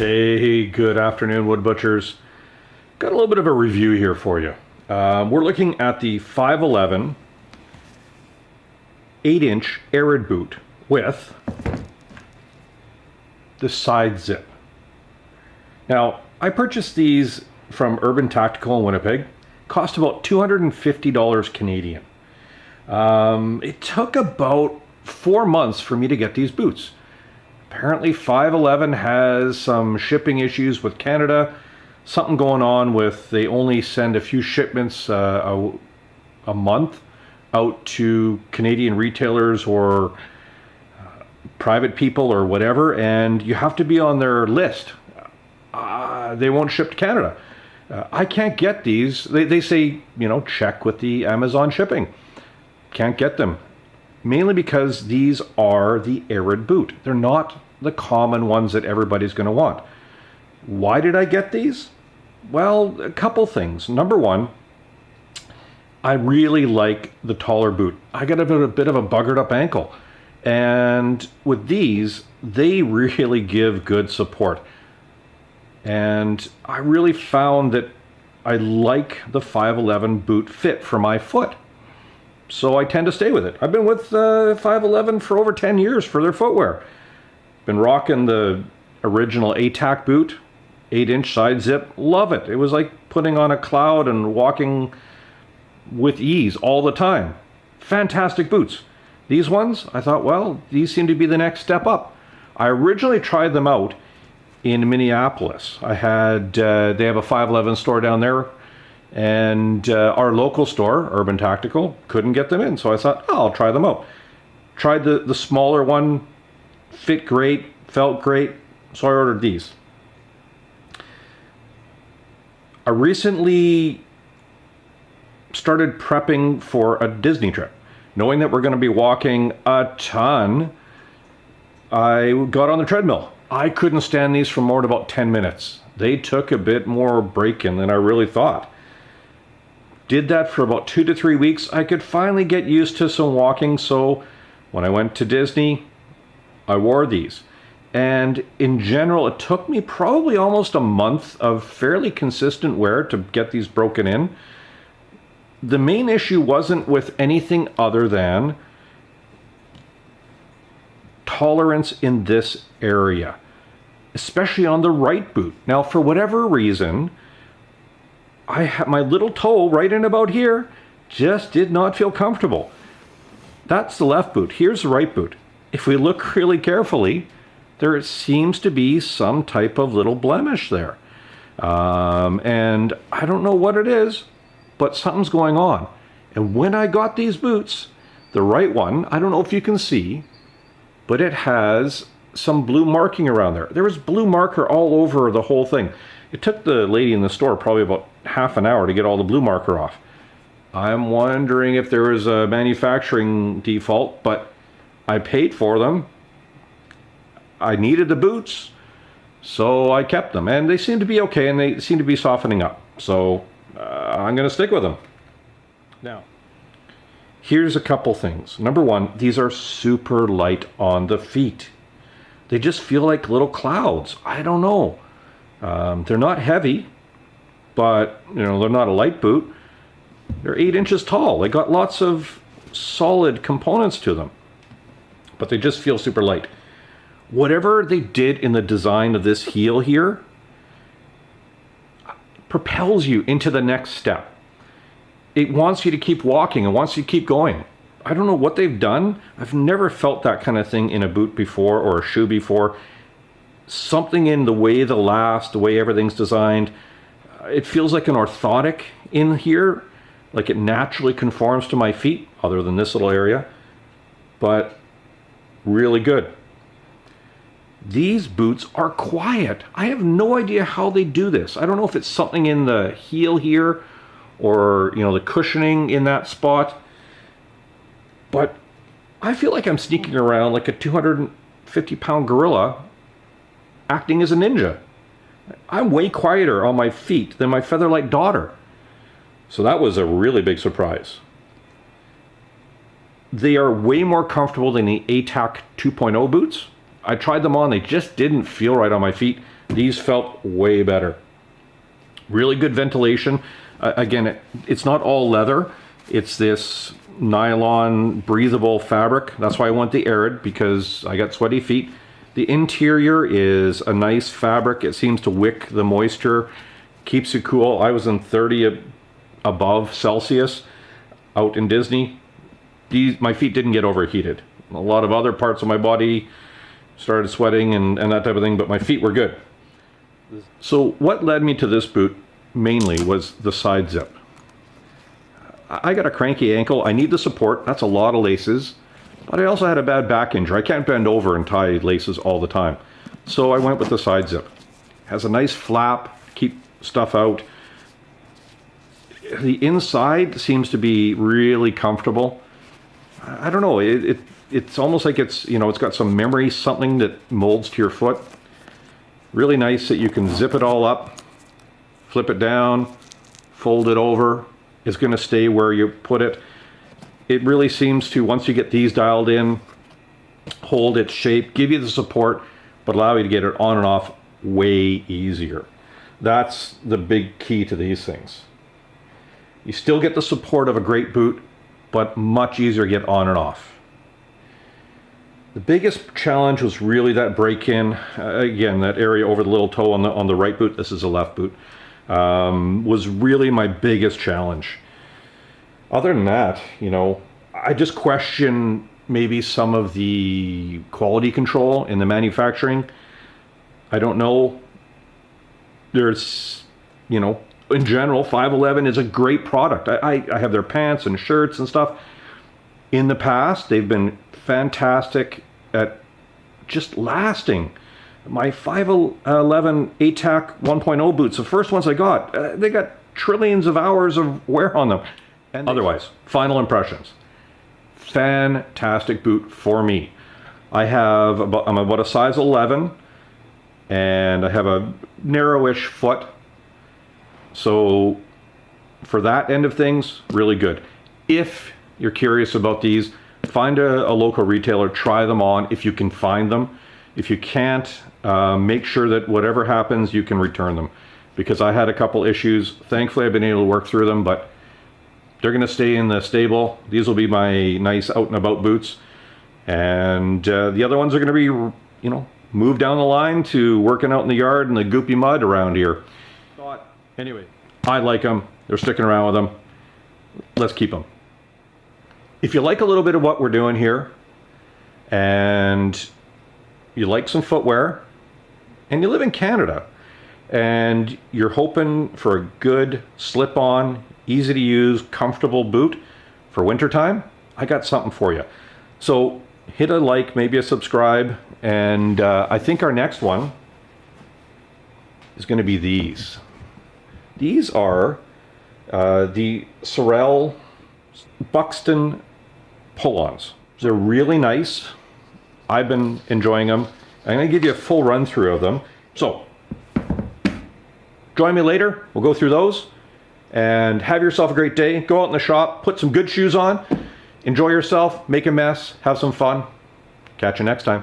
Hey, good afternoon, wood butchers. Got a little bit of a review here for you. We're looking at the 511 8-inch Arid boot with the side zip. Now, I purchased these from Urban Tactical in Winnipeg. Cost about $250 Canadian. It took about 4 months for me to get these boots. Apparently 511 has some shipping issues with Canada. Something going on with they only send a few shipments a month out to Canadian retailers or private people or whatever, and you have to be on their list. They won't ship to Canada. I can't get these. They say, check with the Amazon shipping. Can't get them. Mainly because these are the Arid boot. They're not the common ones that everybody's going to want. Why did I get these? Well, a couple things. Number one, I really like the taller boot. I got a bit of a buggered up ankle. And with these, they really give good support. And I really found that I like the 511 boot fit for my foot. So I tend to stay with it. I've been with 511 for over 10 years for their footwear. Been rocking the original ATAC boot, 8-inch side zip. Love it. It was like putting on a cloud and walking with ease all the time. Fantastic boots. These ones, I thought, well, these seem to be the next step up. I originally tried them out in Minneapolis. I had, they have a 511 store down there. And our local store, Urban Tactical, couldn't get them in. So I thought, I'll try them out. Tried the smaller one, fit great, felt great. So I ordered these. I recently started prepping for a Disney trip. Knowing that we're going to be walking a ton, I got on the treadmill. I couldn't stand these for more than about 10 minutes. They took a bit more break-in than I really thought. Did that for about 2 to 3 weeks. I could finally get used to some walking, so when I went to Disney, I wore these. And in general, it took me probably almost a month of fairly consistent wear to get these broken in. The main issue wasn't with anything other than tolerance in this area, especially on the right boot. Now, for whatever reason, I had my little toe right in about here, just did not feel comfortable. That's the left boot. Here's the right boot. If we look really carefully, there seems to be some type of little blemish there. And I don't know what it is, but something's going on. And when I got these boots, the right one, I don't know if you can see, but it has some blue marking around there. There was blue marker all over the whole thing. It took the lady in the store probably about half an hour to get all the blue marker off. I'm wondering if there was a manufacturing default, but I paid for them. I needed the boots, so I kept them. And they seem to be okay, and they seem to be softening up. So I'm going to stick with them. Now, here's a couple things. Number one, these are super light on the feet. They just feel like little clouds. I don't know. They're not heavy, but they're not a light boot. They're 8 inches tall. They got lots of solid components to them, but they just feel super light. Whatever they did in the design of this heel here propels you into the next step. It wants you to keep walking. It wants you to keep going. I don't know what they've done. I've never felt that kind of thing in a boot before or a shoe before. Something in the way the way everything's designed, it feels like an orthotic in here, like it naturally conforms to my feet, other than this little area, but really good. These boots are quiet. I have no idea how they do this. I don't know if it's something in the heel here or, the cushioning in that spot, but I feel like I'm sneaking around like a 250-pound gorilla acting as a ninja. I'm way quieter on my feet than my featherlight daughter. So that was a really big surprise. They are way more comfortable than the ATAC 2.0 boots. I tried them on, they just didn't feel right on my feet. These felt way better. Really good ventilation. Again, it's not all leather. It's this nylon breathable fabric. That's why I want the Arid, because I got sweaty feet. The interior is a nice fabric. It seems to wick the moisture, keeps you cool. I was in 30 above Celsius out in Disney. My feet didn't get overheated. A lot of other parts of my body started sweating and that type of thing, but my feet were good. So what led me to this boot mainly was the side zip. I got a cranky ankle. I need the support. That's a lot of laces. But I also had a bad back injury. I can't bend over and tie laces all the time. So I went with the side zip. Has a nice flap, keep stuff out. The inside seems to be really comfortable. I don't know, it's almost like it's, you know, it's got some memory, something that molds to your foot. Really nice that you can zip it all up, flip it down, fold it over. It's going to stay where you put it. It really seems to, once you get these dialed in, hold its shape, give you the support, but allow you to get it on and off way easier. That's the big key to these things. You still get the support of a great boot, but much easier to get on and off. The biggest challenge was really that break-in, again, that area over the little toe on the right boot, this is a left boot, was really my biggest challenge. Other than that, you know, I just question maybe some of the quality control in the manufacturing. I don't know. There's, you know, in general, 511 is a great product. I have their pants and shirts and stuff. In the past, they've been fantastic at just lasting. My 511 ATAC 1.0 boots, the first ones I got, they got trillions of hours of wear on them. And otherwise, final impressions. Fantastic boot for me. I'm about a size 11, and I have a narrowish foot. So for that end of things, really good. If you're curious about these, find a local retailer, try them on if you can find them. If you can't, make sure that whatever happens, you can return them. Because I had a couple issues. Thankfully, I've been able to work through them, but they're going to stay in the stable. These will be my nice out and about boots. And the other ones are going to be, you know, moved down the line to working out in the yard in the goopy mud around here. Anyway, I like them. They're sticking around with them. Let's keep them. If you like a little bit of what we're doing here, and you like some footwear, and you live in Canada, and you're hoping for a good slip-on, easy to use, comfortable boot for wintertime, I got something for you. So hit a like, maybe a subscribe, and I think our next one is going to be these. These are the Sorel Buxton pull-ons. They're really nice. I've been enjoying them. I'm going to give you a full run through of them. So join me later. We'll go through those and have yourself a great day. Go out in the shop, put some good shoes on, enjoy yourself, make a mess, have some fun. Catch you next time.